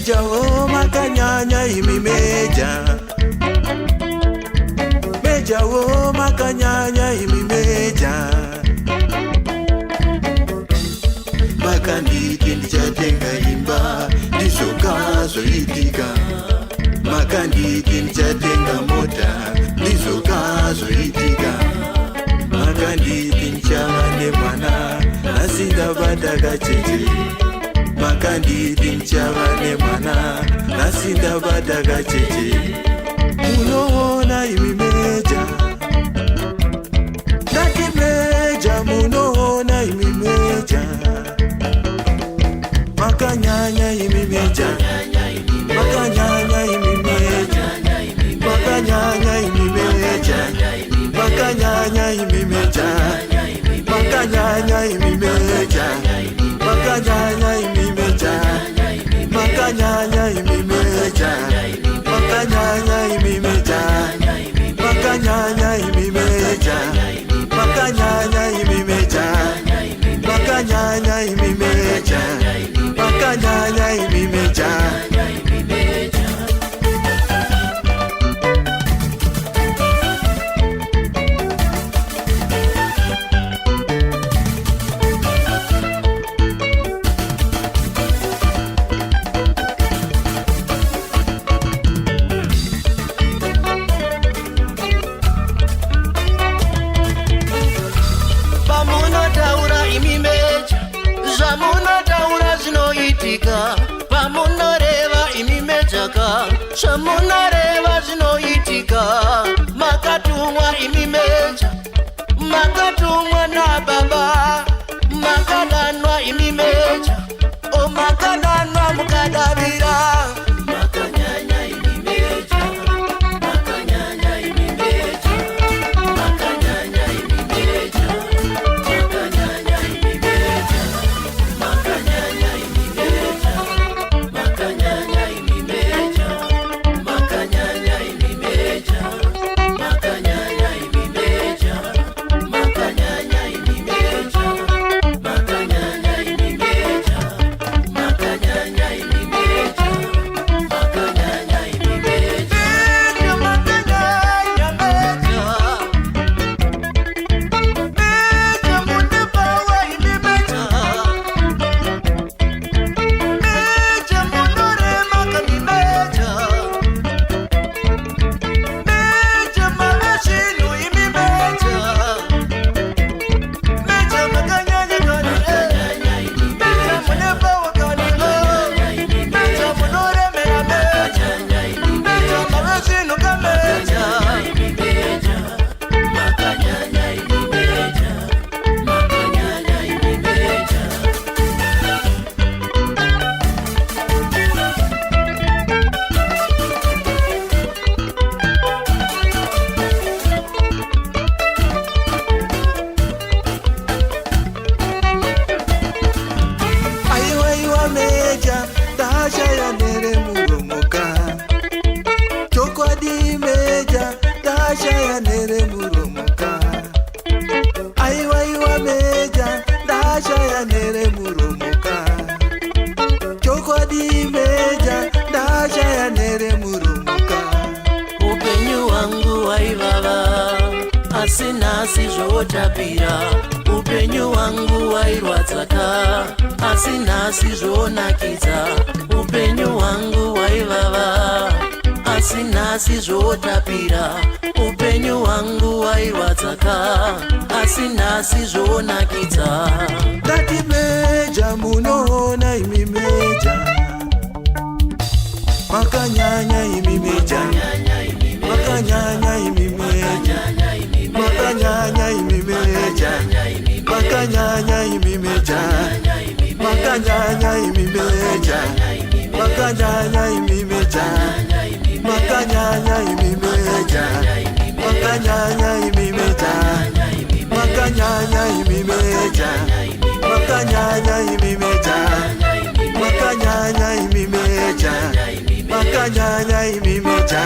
meja o makanyanya imi meja. Meja o makanyanya imi meja. Makanditi ndichatenga imba ndizokazo itika. Makanditi ndichatenga mota ndizokazo itika. Makanditi nchavane mwana nasinda badaka cheche. Makanditi nchavane mwana nasinda badaka cheche. Munoona imi meja. Ndati meja munoona imi meja. Makanyanya imi meja. Makanyanya imi meja. Makanyanya imi meja. Makanyanya imi meja. Makanyanya imi meja. Makanyanya imi meja. Makanyanya imi meja. Makanyanya imi meja. Makanyanya imi meja. Makanyanya imi meja. Makanyanya imi meja. Makanyanya imi meja. Pamunoreva imi mejaka, shamunoreva zvinoitika. Makatumwa imi meja, makatumwa na baba. Makadanwa imi meja, o makadanwa mukadavira. Makanyanya imi meja, makanyanya imi meja. Makanyanya imi meja, makanyanya imi meja. Makanyanya imi meja. Makanyanya imi meja. Makanyanya imi meja. Makanyanya imi meja. Makanyanya imi meja. Makanyanya imi meja. Makanyanya imi meja. Makanyanya imi meja. Makanyanya meja. Meja munebawa imi meja. Meja munorema kami meja. Meja mavashinu imi meja. Meja makanyanya kani meja munebawa kani meja munoremera meja. Meja mavashinu kameja. Makanyanya imi meja. Makanyanya imi meja. Aiwa meja, tasha ya nere muromoka. Chokwadi meja, tasha ya nere muromoka. Aiwa meja, tasha ya nere muromoka. Chokwadi meja, tasha ya nere muromoka. Upenyu wangu waivava, asina sizvotapira. Upenyu wangu wairwadzaka, asina sizvonakidza. Upenyu wangu waivava, asina sizvotapira. Upenyu wangu wairwadzaka, asina sizvonakidza. Ndati meja munoona imi meja. Makanyanya imi meja. Makanyanya imi meja. Makanyanya imi meja. Makanyanya imi meja. Makanyanya imi meja. Makanyanya imi meja. Makanyanya imi meja. Makanyanya imi meja. Makanyanya imi meja. Makanyanya imi meja. Makanyanya imi meja. Makanyanya imi meja.